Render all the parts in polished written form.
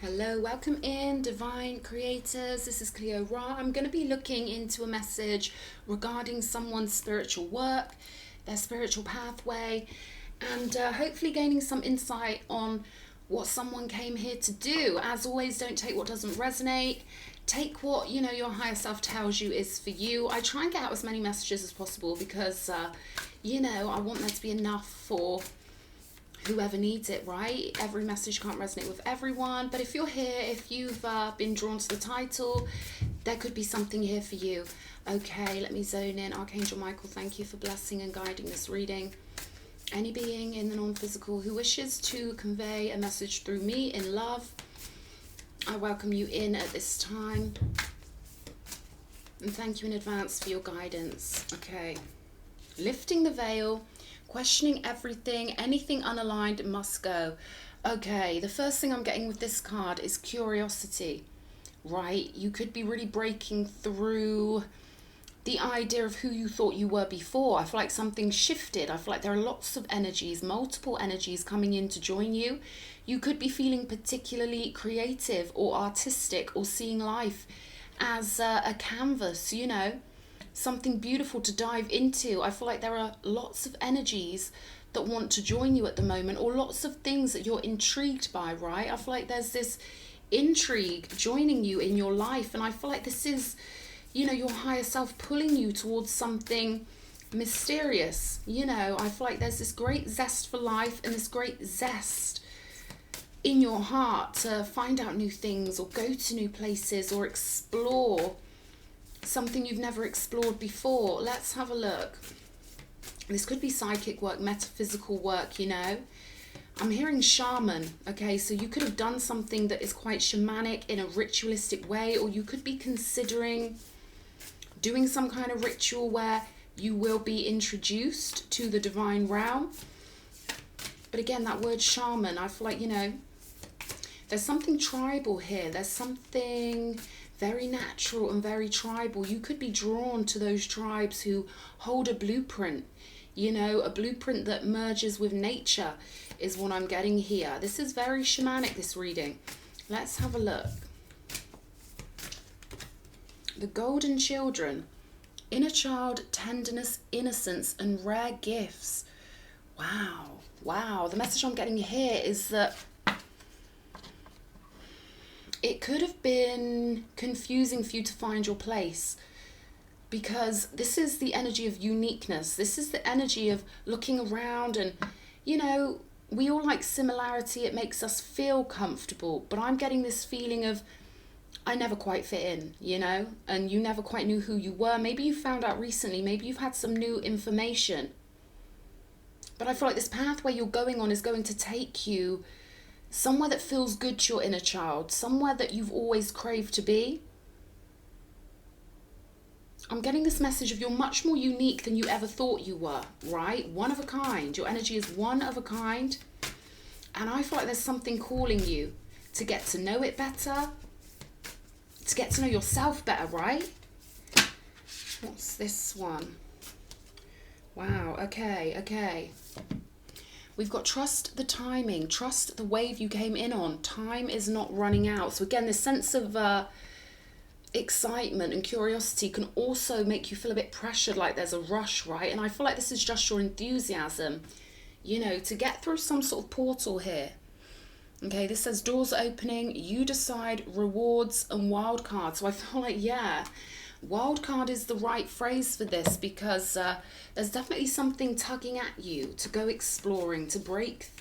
Hello, welcome in, divine creators. This is Cleo Ra. I'm going to be looking into a message regarding someone's spiritual work, their spiritual pathway, and hopefully gaining some insight on what someone came here to do. As always, don't take what doesn't resonate. Take what your higher self tells you is for you. I try and get out as many messages as possible because I want there to be enough for whoever needs it, right? Every message can't resonate with everyone, but if you're here, if you've been drawn to the title, there could be something here for you. Okay, let me zone in. Archangel Michael, thank you for blessing and guiding this reading. Any being in the non-physical who wishes to convey a message through me in love, I welcome you in at this time. And thank you in advance for your guidance. Okay, lifting the veil, questioning everything, anything unaligned must go. Okay, the first thing I'm getting with this card is curiosity, right? You could be really breaking through the idea of who you thought you were before. I feel like something shifted. I feel like there are lots of energies, multiple energies coming in to join you. You could be feeling particularly creative or artistic or seeing life as a canvas, something beautiful to dive into. I feel like there are lots of energies that want to join you at the moment, or lots of things that you're intrigued by, right? I feel like there's this intrigue joining you in your life, and I feel like this is, your higher self pulling you towards something mysterious. I feel like there's this great zest for life and this great zest in your heart to find out new things or go to new places or explore something you've never explored before. Let's have a look. This could be psychic work, metaphysical work, I'm hearing shaman. Okay, so you could have done something that is quite shamanic in a ritualistic way, or you could be considering doing some kind of ritual where you will be introduced to the divine realm. But again, that word shaman, I feel like, there's something tribal here. There's something very natural and very tribal. You could be drawn to those tribes who hold a blueprint, a blueprint that merges with nature is what I'm getting here. This is very shamanic, this reading. Let's have a look. The Golden Children. Inner child, tenderness, innocence, and rare gifts. Wow. The message I'm getting here is that it could have been confusing for you to find your place, because this is the energy of uniqueness. This is the energy of looking around and, we all like similarity. It makes us feel comfortable. But I'm getting this feeling of, I never quite fit in, and you never quite knew who you were. Maybe you found out recently. Maybe you've had some new information. But I feel like this pathway you're going on is going to take you somewhere that feels good to your inner child, somewhere that you've always craved to be. I'm getting this message of you're much more unique than you ever thought you were, right? One of a kind. Your energy is one of a kind. And I feel like there's something calling you to get to know it better, to get to know yourself better, right? What's this one? Wow, okay. We've got trust the timing, trust the wave you came in on. Time is not running out. So again, this sense of excitement and curiosity can also make you feel a bit pressured, like there's a rush, right? And I feel like this is just your enthusiasm, to get through some sort of portal here. Okay, this says doors opening, you decide, rewards, and wild card. So I feel like, wild card is the right phrase for this, because there's definitely something tugging at you to go exploring, to break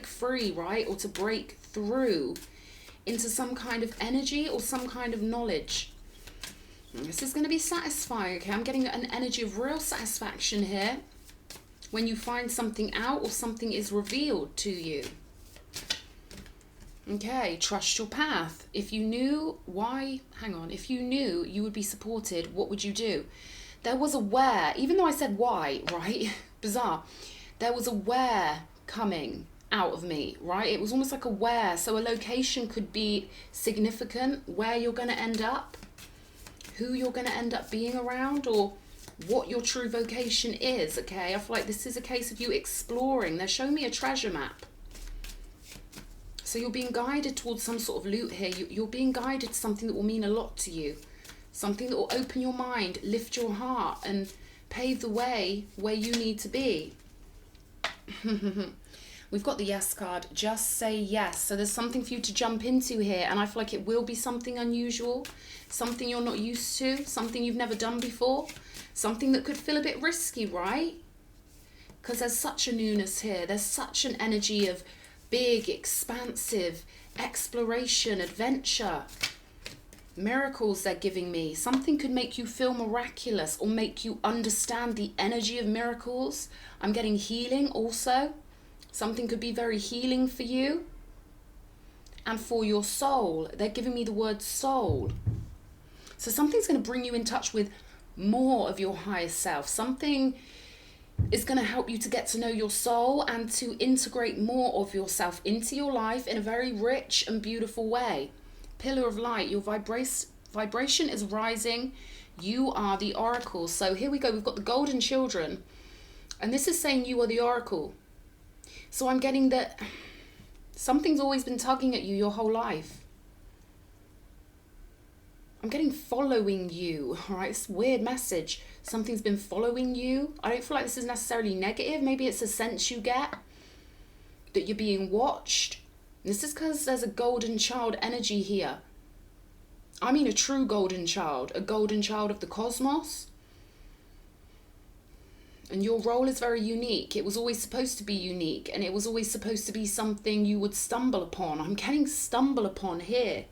free, right? Or to break through into some kind of energy or some kind of knowledge. This is going to be satisfying, okay? I'm getting an energy of real satisfaction here when you find something out or something is revealed to you. Okay, trust your path. If you knew you would be supported, what would you do? There was a where, even though I said why, right? Bizarre. There was a where coming out of me, right? It was almost like a where. So a location could be significant, where you're going to end up, who you're going to end up being around, or what your true vocation is, okay? I feel like this is a case of you exploring. They're showing me a treasure map. So you're being guided towards some sort of loot here. You're being guided to something that will mean a lot to you. Something that will open your mind, lift your heart, and pave the way where you need to be. We've got the yes card. Just say yes. So there's something for you to jump into here, and I feel like it will be something unusual, something you're not used to, something you've never done before, something that could feel a bit risky, right? Because there's such a newness here. There's such an energy of big, expansive exploration, adventure, miracles they're giving me. Something could make you feel miraculous or make you understand the energy of miracles. I'm getting healing also. Something could be very healing for you and for your soul. They're giving me the word soul. So something's going to bring you in touch with more of your higher self. Something is going to help you to get to know your soul and to integrate more of yourself into your life in a very rich and beautiful way. Pillar of light, your vibration is rising. You are the oracle. So here we go. We've got the golden children. And this is saying you are the oracle. So I'm getting that something's always been tugging at you your whole life. I'm getting following you, all right? It's a weird message. Something's been following you. I don't feel like this is necessarily negative. Maybe it's a sense you get that you're being watched. This is because there's a golden child energy here. I mean a true golden child of the cosmos. And your role is very unique. It was always supposed to be unique, and it was always supposed to be something you would stumble upon. I'm getting stumble upon here.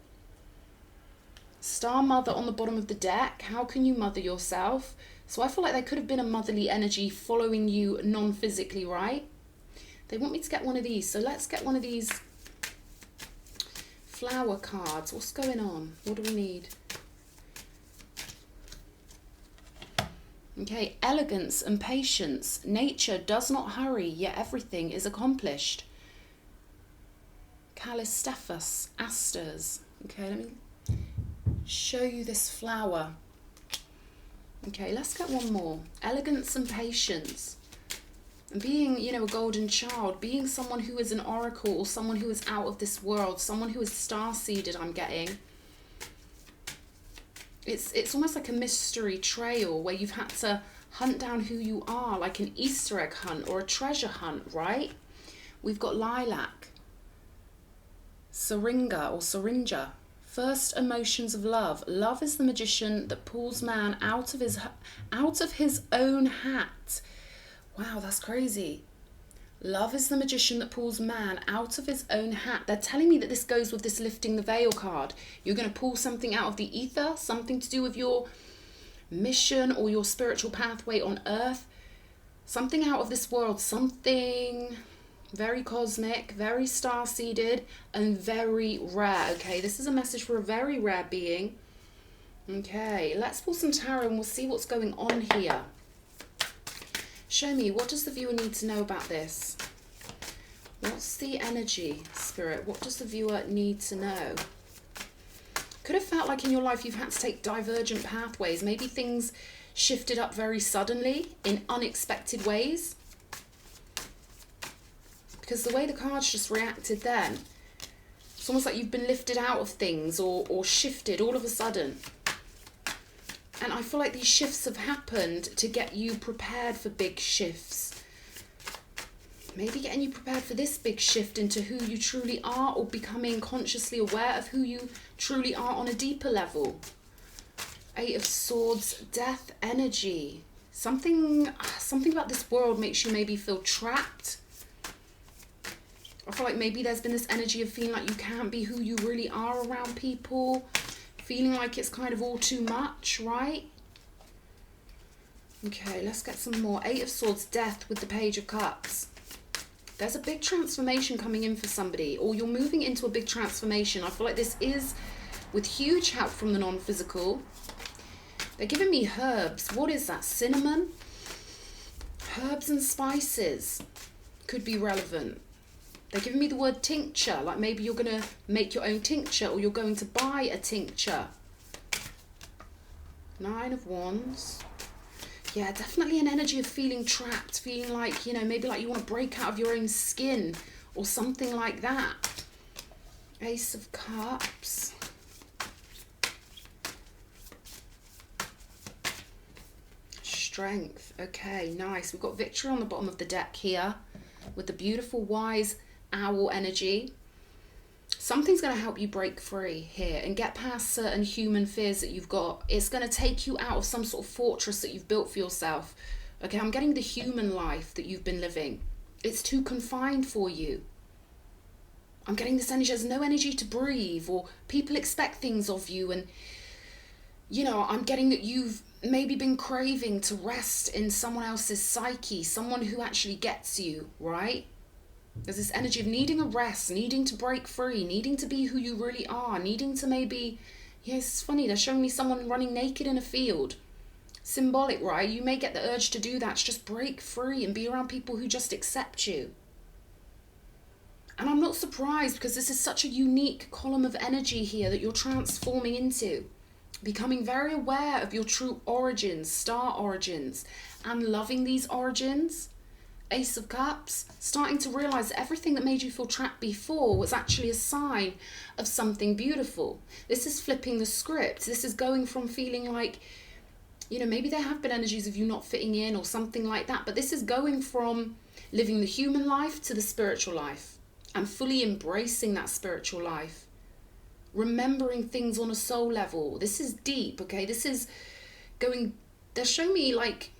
Star Mother on the bottom of the deck. How can you mother yourself? So I feel like there could have been a motherly energy following you non-physically, right? They want me to get one of these. So let's get one of these flower cards. What's going on? What do we need? Okay, elegance and patience. Nature does not hurry, yet everything is accomplished. Callistephus, asters. Okay, let me show you this flower. Okay, let's get one more. Elegance and patience. And being, you know, a golden child, being someone who is an oracle or someone who is out of this world, someone who is star-seeded, I'm getting. It's almost like a mystery trail where you've had to hunt down who you are, like an Easter egg hunt or a treasure hunt, right? We've got lilac, syringa or syringa. First emotions of love. Love is the magician that pulls man out of his own hat. Wow, that's crazy. Love is the magician that pulls man out of his own hat. They're telling me that this goes with this lifting the veil card. You're going to pull something out of the ether, something to do with your mission or your spiritual pathway on earth. Something out of this world, something very cosmic, very star-seeded, and very rare. Okay, this is a message for a very rare being. Okay, let's pull some tarot and we'll see what's going on here. Show me, what does the viewer need to know about this? What's the energy, Spirit? What does the viewer need to know? Could have felt like in your life you've had to take divergent pathways. Maybe things shifted up very suddenly in unexpected ways. Because the way the cards just reacted then, it's almost like you've been lifted out of things or shifted all of a sudden. And I feel like these shifts have happened to get you prepared for big shifts. Maybe getting you prepared for this big shift into who you truly are, or becoming consciously aware of who you truly are on a deeper level. Eight of Swords, death energy. Something about this world makes you maybe feel trapped. I feel like maybe there's been this energy of feeling like you can't be who you really are around people. Feeling like it's kind of all too much, right? Okay, let's get some more. Eight of Swords, death with the Page of Cups. There's a big transformation coming in for somebody, or you're moving into a big transformation. I feel like this is with huge help from the non-physical. They're giving me herbs. What is that? Cinnamon? Herbs and spices could be relevant. They're giving me the word tincture, like maybe you're going to make your own tincture or you're going to buy a tincture. Nine of Wands. Yeah, definitely an energy of feeling trapped, feeling like, you know, maybe like you want to break out of your own skin or something like that. Ace of Cups. Strength. Okay, nice. We've got victory on the bottom of the deck here with the beautiful wise owl energy. Something's going to help you break free here and get past certain human fears that you've got. It's going to take you out of some sort of fortress that you've built for yourself. Okay, I'm getting the human life that you've been living. It's too confined for you. I'm getting this energy. There's no energy to breathe, or people expect things of you. And, you know, I'm getting that you've maybe been craving to rest in someone else's psyche, someone who actually gets you, right? There's this energy of needing a rest, needing to break free, needing to be who you really are, needing to maybe, yeah, it's funny, they're showing me someone running naked in a field. Symbolic, right? You may get the urge to do that, to just break free and be around people who just accept you. And I'm not surprised, because this is such a unique column of energy here that you're transforming into. Becoming very aware of your true origins, star origins, and loving these origins. Ace of Cups, starting to realize that everything that made you feel trapped before was actually a sign of something beautiful. This is flipping the script. This is going from feeling like, you know, maybe there have been energies of you not fitting in or something like that, but this is going from living the human life to the spiritual life and fully embracing that spiritual life. Remembering things on a soul level. This is deep, okay? This is going, they're showing me like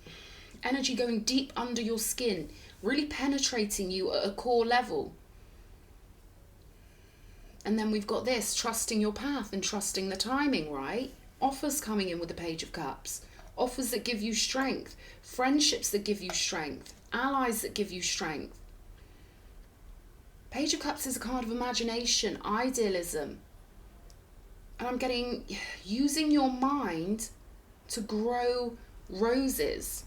energy going deep under your skin, really penetrating you at a core level. And then we've got this, trusting your path and trusting the timing, right? Offers coming in with the Page of Cups. Offers that give you strength. Friendships that give you strength. Allies that give you strength. Page of Cups is a card of imagination, idealism. And I'm getting using your mind to grow roses.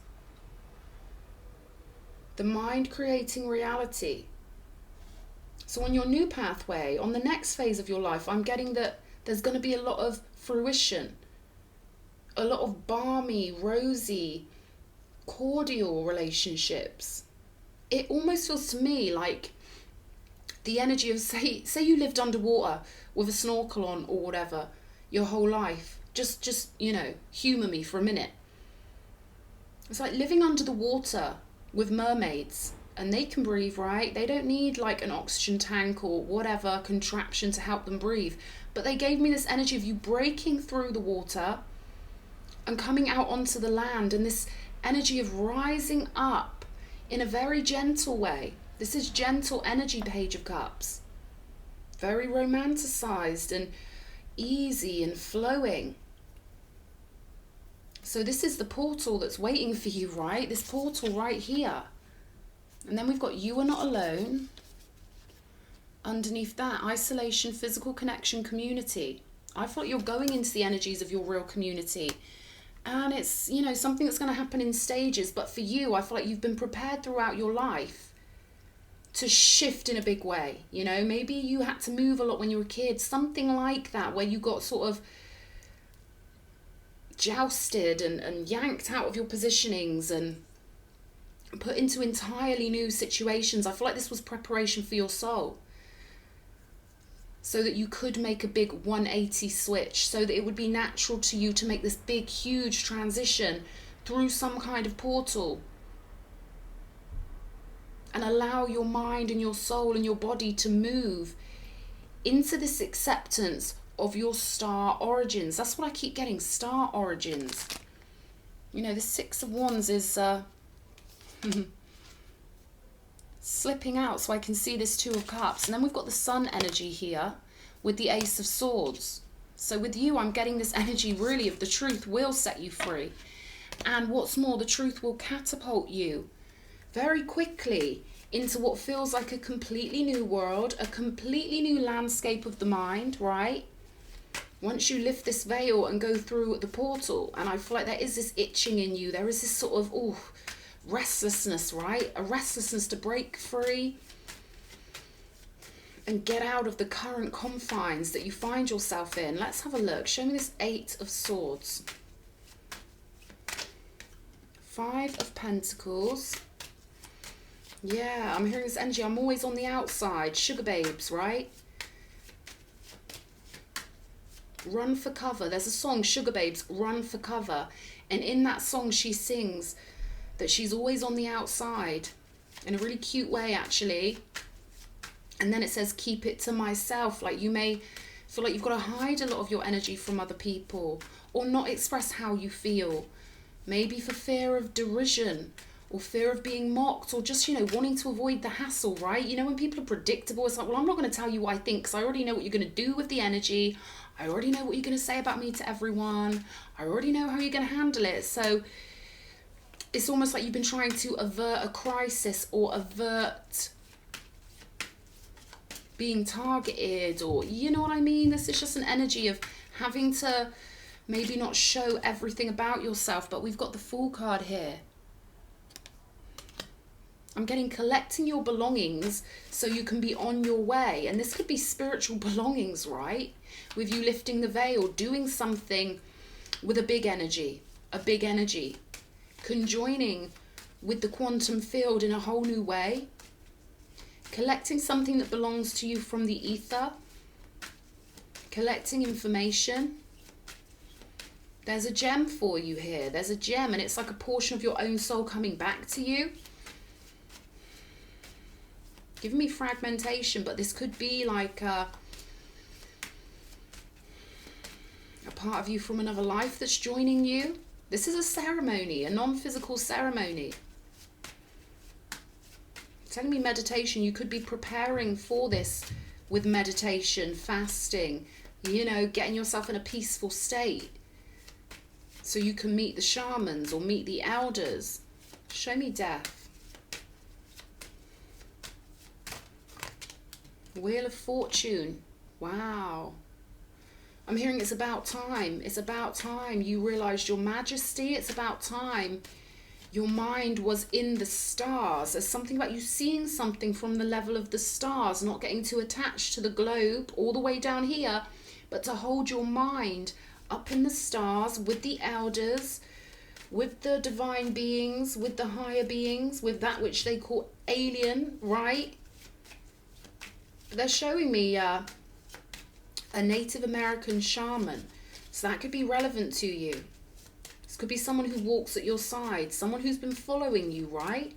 The mind creating reality. So on your new pathway, on the next phase of your life, I'm getting that there's going to be a lot of fruition. A lot of balmy, rosy, cordial relationships. It almost feels to me like the energy of, say you lived underwater with a snorkel on or whatever your whole life. Just you know, humour me for a minute. It's like living under the water with mermaids, and they can breathe, right? They don't need like an oxygen tank or whatever contraption to help them breathe. But they gave me this energy of you breaking through the water and coming out onto the land, and this energy of rising up in a very gentle way. This is gentle energy, Page of Cups. Very romanticized and easy and flowing. So this is the portal that's waiting for you, right? This portal right here. And then we've got You Are Not Alone. Underneath that, isolation, physical connection, community. I feel like you're going into the energies of your real community. And it's, you know, something that's going to happen in stages. But for you, I feel like you've been prepared throughout your life to shift in a big way. You know, maybe you had to move a lot when you were a kid. Something like that, where you got sort of jousted and yanked out of your positionings and put into entirely new situations. I feel like this was preparation for your soul, so that you could make a big 180 switch, so that it would be natural to you to make this big, huge transition through some kind of portal and allow your mind and your soul and your body to move into this acceptance of your star origins. That's what I keep getting, star origins. You know, the Six of Wands is slipping out so I can see this Two of Cups. And then we've got the Sun energy here with the Ace of Swords. So with you, I'm getting this energy really of the truth will set you free. And what's more, the truth will catapult you very quickly into what feels like a completely new world, a completely new landscape of the mind, right? Once you lift this veil and go through the portal, and I feel like there is this itching in you, there is this sort of, restlessness, right? A restlessness to break free and get out of the current confines that you find yourself in. Let's have a look. Show me this Eight of Swords. Five of Pentacles. Yeah, I'm hearing this energy. I'm always on the outside. Sugar babes, right? Run for cover. There's a song, Sugar Babes, Run for Cover. And in that song, she sings that she's always on the outside, in a really cute way, actually. And then it says, keep it to myself. Like, you may feel like you've got to hide a lot of your energy from other people, or not express how you feel. Maybe for fear of derision, or fear of being mocked, or just, you know, wanting to avoid the hassle, right? You know, when people are predictable, it's like, well, I'm not going to tell you what I think, because I already know what you're going to do with the energy. I already know what you're going to say about me to everyone. I already know how you're going to handle it. So it's almost like you've been trying to avert a crisis, or avert being targeted, or, you know what I mean? This is just an energy of having to maybe not show everything about yourself. But we've got the Fool card here. I'm getting collecting your belongings so you can be on your way. And this could be spiritual belongings, right? With you lifting the veil, doing something with a big energy, conjoining with the quantum field in a whole new way, collecting something that belongs to you from the ether, collecting information. There's a gem for you here. There's a gem, and it's like a portion of your own soul coming back to you. Giving me fragmentation, but this could be like a part of you from another life that's joining you. This is a ceremony, a non-physical ceremony. Telling me meditation, you could be preparing for this with meditation, fasting, you know, getting yourself in a peaceful state so you can meet the shamans or meet the elders. Show me death. Wheel of Fortune. Wow. I'm hearing it's about time. It's about time you realized your majesty. It's about time your mind was in the stars. There's something about you seeing something from the level of the stars, not getting too attached to the globe all the way down here, but to hold your mind up in the stars with the elders, with the divine beings, with the higher beings, with that which they call alien, right? They're showing me a Native American shaman. So that could be relevant to you. This could be someone who walks at your side, someone who's been following you, right?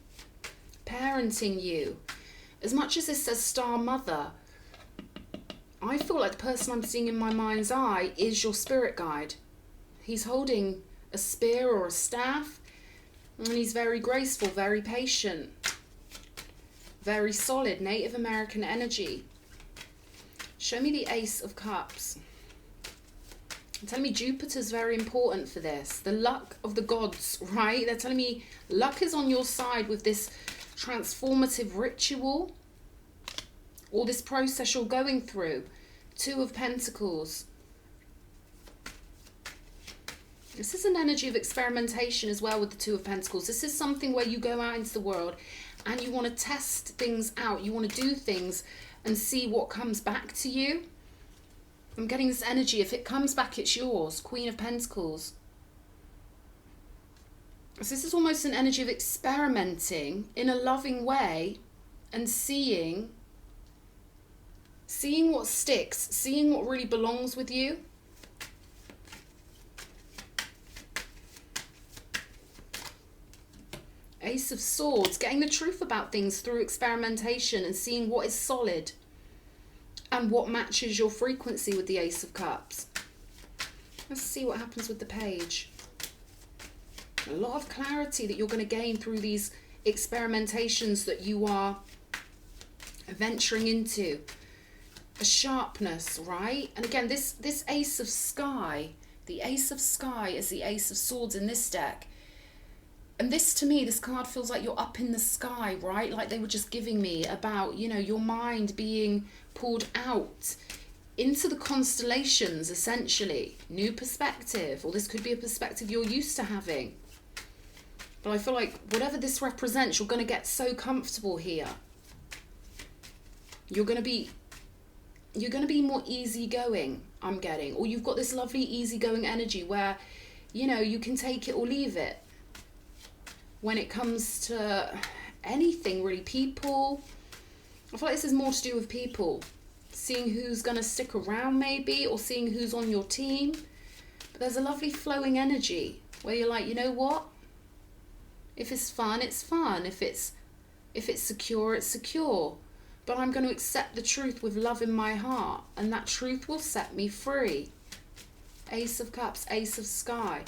Parenting you. As much as this says star mother, I feel like the person I'm seeing in my mind's eye is your spirit guide. He's holding a spear or a staff, and he's very graceful, very patient, very solid, Native American energy. Show me the Ace of Cups. Tell me Jupiter's very important for this. The luck of the gods, right? They're telling me luck is on your side with this transformative ritual or this process you're going through. Two of Pentacles. This is an energy of experimentation as well with the Two of Pentacles. This is something where you go out into the world and you want to test things out. You want to do things and see what comes back to you. I'm getting this energy. If it comes back, it's yours. Queen of Pentacles. So this is almost an energy of experimenting in a loving way and seeing what sticks, seeing what really belongs with you. Ace of Swords, getting the truth about things through experimentation and seeing what is solid and what matches your frequency with the Ace of Cups. Let's see what happens with the Page. A lot of clarity that you're going to gain through these experimentations that you are venturing into. A sharpness, right? And again, this Ace of Sky, the Ace of Sky is the Ace of Swords in this deck. And this, to me, this card feels like you're up in the sky, right? Like they were just giving me about, you know, your mind being pulled out into the constellations, essentially. New perspective, or this could be a perspective you're used to having. But I feel like whatever this represents, you're going to get so comfortable here. You're going to be more easygoing, I'm getting. Or you've got this lovely easygoing energy where, you know, you can take it or leave it. When it comes to anything, really, people. I feel like this is more to do with people. seeing who's going to stick around maybe, or seeing who's on your team. But there's a lovely flowing energy where you're like, you know what? If it's fun, it's fun. If it's secure, it's secure. But I'm going to accept the truth with love in my heart, and that truth will set me free. Ace of Cups, Ace of Sky.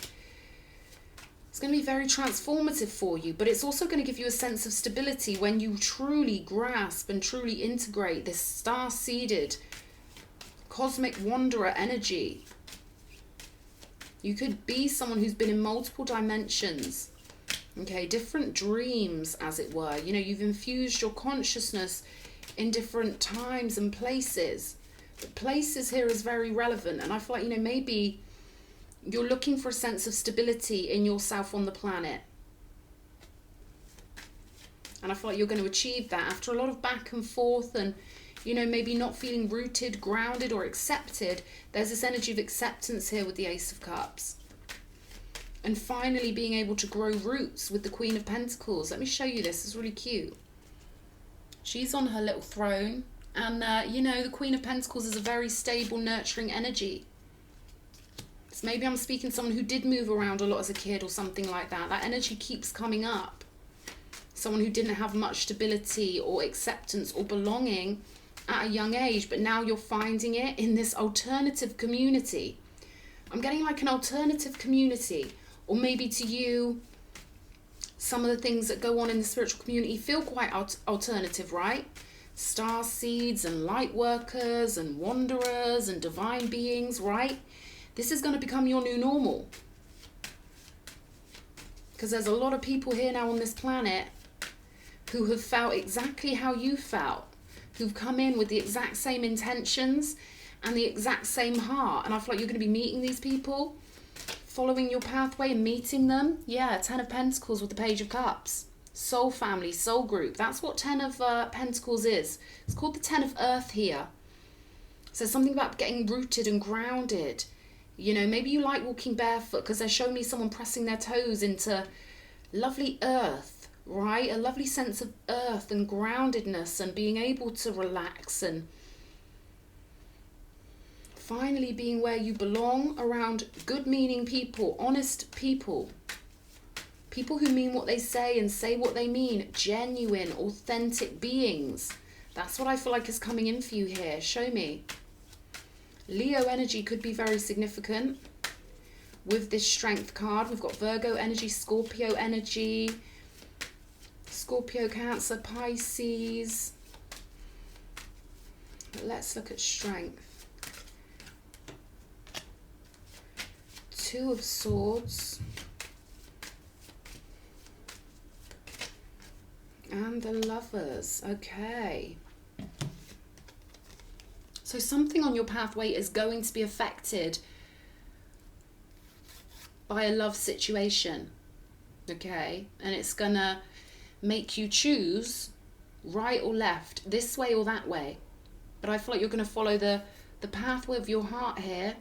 It's going to be very transformative for you, but it's also going to give you a sense of stability when you truly grasp and truly integrate this star-seeded cosmic wanderer energy. You could be someone who's been in multiple dimensions, okay, different dreams, as it were. You know, you've infused your consciousness in different times and places. But places here is very relevant, and I feel like, you know, maybe you're looking for a sense of stability in yourself on the planet. And I feel like you're going to achieve that after a lot of back and forth and, you know, maybe not feeling rooted, grounded or accepted. There's this energy of acceptance here with the Ace of Cups. And finally being able to grow roots with the Queen of Pentacles. Let me show you this. It's really cute. She's on her little throne. And, you know, the Queen of Pentacles is a very stable, nurturing energy. So maybe I'm speaking to someone who did move around a lot as a kid or something like that. That energy keeps coming up. Someone who didn't have much stability or acceptance or belonging at a young age, but now you're finding it in this alternative community. I'm getting like an alternative community, or maybe to you, some of the things that go on in the spiritual community feel quite alternative, right? Star seeds and light workers and wanderers and divine beings, right? This is going to become your new normal. Because there's a lot of people here now on this planet who have felt exactly how you felt, who've come in with the exact same intentions and the exact same heart. And I feel like you're going to be meeting these people, following your pathway and meeting them. Yeah, 10 of Pentacles with the Page of Cups. Soul family, soul group. That's what 10 of Pentacles is. It's called the 10 of Earth here. So something about getting rooted and grounded. You know, maybe you like walking barefoot because they're showing me someone pressing their toes into lovely earth, right? A lovely sense of earth and groundedness and being able to relax and finally being where you belong, around good-meaning people, honest people. People who mean what they say and say what they mean. Genuine, authentic beings. That's what I feel like is coming in for you here. Show me. Leo energy could be very significant with this Strength card. We've got Virgo energy, Scorpio energy, Scorpio, Cancer, Pisces. But let's look at Strength. 2 of Swords. And the Lovers. Okay. So something on your pathway is going to be affected by a love situation, okay? And it's going to make you choose right or left, this way or that way. But I feel like you're going to follow the pathway of your heart here.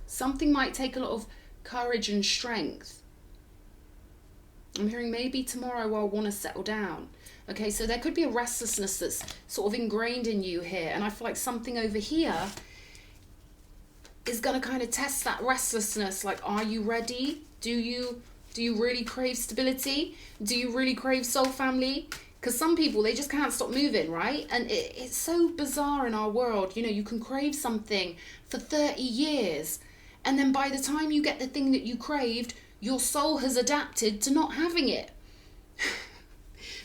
Something might take a lot of courage and strength. I'm hearing maybe tomorrow I'll want to settle down. Okay, so there could be a restlessness that's sort of ingrained in you here. And I feel like something over here is going to kind of test that restlessness. Like, are you ready? Do you really crave stability? Do you really crave soul family? Because some people, they just can't stop moving, right? And it's so bizarre in our world. You know, you can crave something for 30 years. And then by the time you get the thing that you craved, your soul has adapted to not having it.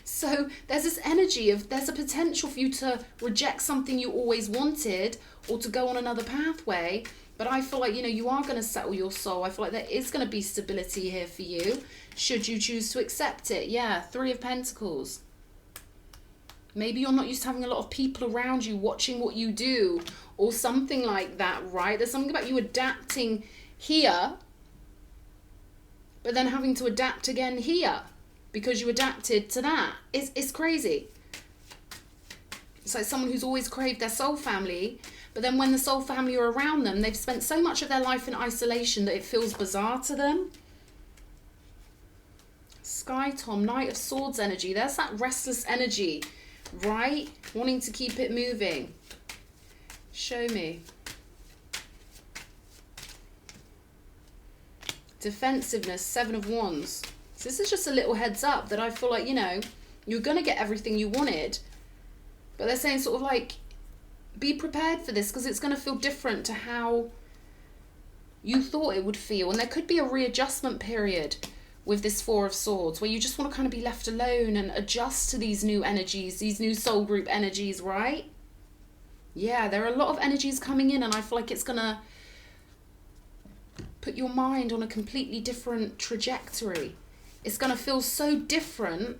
So there's this energy of, there's a potential for you to reject something you always wanted or to go on another pathway. But I feel like, you know, you are going to settle your soul. I feel like there is going to be stability here for you, should you choose to accept it. Yeah, 3 of Pentacles. Maybe you're not used to having a lot of people around you watching what you do or something like that, right? There's something about you adapting here, but then having to adapt again here because you adapted to that. It's crazy. It's like someone who's always craved their soul family, but then when the soul family are around them, they've spent so much of their life in isolation that it feels bizarre to them. Sky Tom, Knight of Swords energy. There's that restless energy right? Wanting to keep it moving. Show me. Defensiveness, 7 of Wands. So this is just a little heads up that I feel like, you know, you're going to get everything you wanted. But they're saying sort of like, be prepared for this because it's going to feel different to how you thought it would feel. And there could be a readjustment period with this 4 of Swords where you just want to kind of be left alone and adjust to these new energies, these new soul group energies, right? Yeah, there are a lot of energies coming in and I feel like it's going to put your mind on a completely different trajectory. It's going to feel so different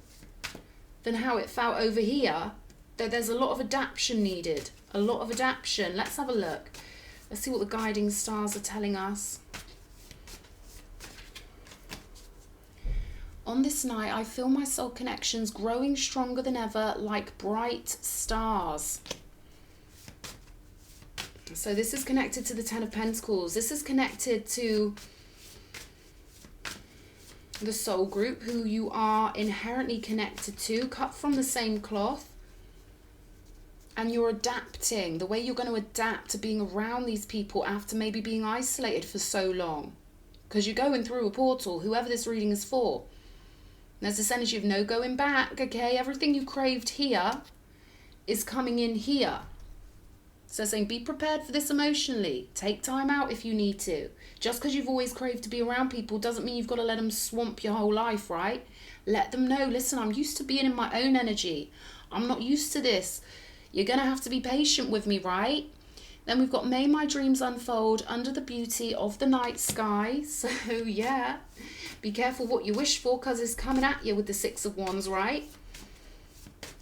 than how it felt over here that there's a lot of adaptation needed. A lot of adaptation. Let's have a look. Let's see what the guiding stars are telling us. On this night, I feel my soul connections growing stronger than ever, like bright stars. So this is connected to the 10 of Pentacles. This is connected to the soul group who you are inherently connected to, cut from the same cloth. And you're adapting, the way you're going to adapt to being around these people after maybe being isolated for so long. Because you're going through a portal, whoever this reading is for. There's this energy of no going back, okay? Everything you craved here is coming in here. So saying be prepared for this emotionally. Take time out if you need to. Just because you've always craved to be around people doesn't mean you've got to let them swamp your whole life, right? Let them know, listen, I'm used to being in my own energy. I'm not used to this. You're going to have to be patient with me, right? Then we've got may my dreams unfold under the beauty of the night sky. So yeah, be careful what you wish for because it's coming at you with the 6 of Wands, right?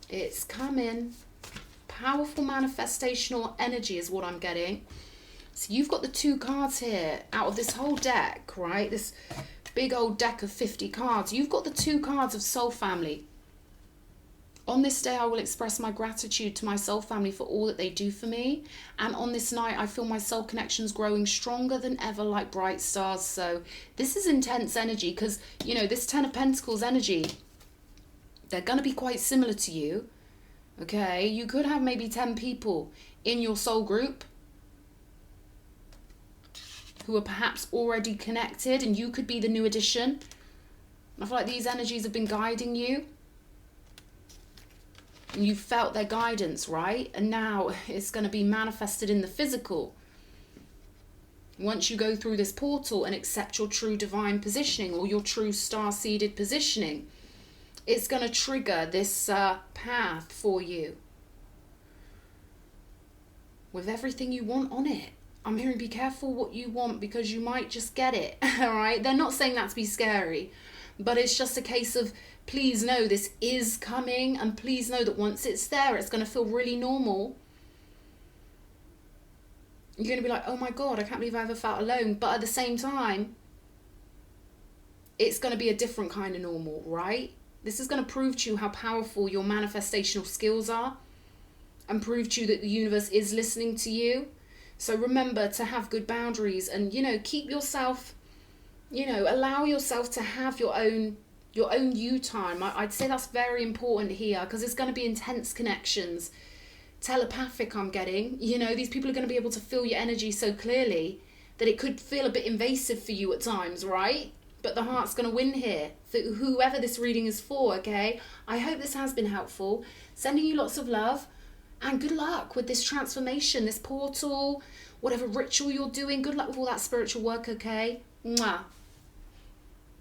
It's coming. Powerful manifestational energy is what I'm getting. So you've got the 2 cards here out of this whole deck, right? This big old deck of 50 cards. You've got the 2 cards of soul family. On this day, I will express my gratitude to my soul family for all that they do for me. And on this night, I feel my soul connections growing stronger than ever like bright stars. So this is intense energy because, you know, this 10 of Pentacles energy, they're going to be quite similar to you. Okay, you could have maybe 10 people in your soul group who are perhaps already connected and you could be the new addition. I feel like these energies have been guiding you. And you felt their guidance, right? And now it's going to be manifested in the physical. Once you go through this portal and accept your true divine positioning or your true star-seeded positioning, it's going to trigger this path for you with everything you want on it. I'm hearing be careful what you want because you might just get it, all right? They're not saying that to be scary, but it's just a case of please know this is coming and please know that once it's there, it's going to feel really normal. You're going to be like, oh my God, I can't believe I ever felt alone. But at the same time, it's going to be a different kind of normal, right? This is going to prove to you how powerful your manifestational skills are and prove to you that the universe is listening to you. So remember to have good boundaries and, you know, keep yourself, you know, allow yourself to have your own you time. I'd say that's very important here because it's going to be intense connections. Telepathic, I'm getting. You know, these people are going to be able to feel your energy so clearly that it could feel a bit invasive for you at times, right? But the heart's going to win here for whoever this reading is for, okay? I hope this has been helpful. Sending you lots of love and good luck with this transformation, this portal, whatever ritual you're doing. Good luck with all that spiritual work, okay? Mwah.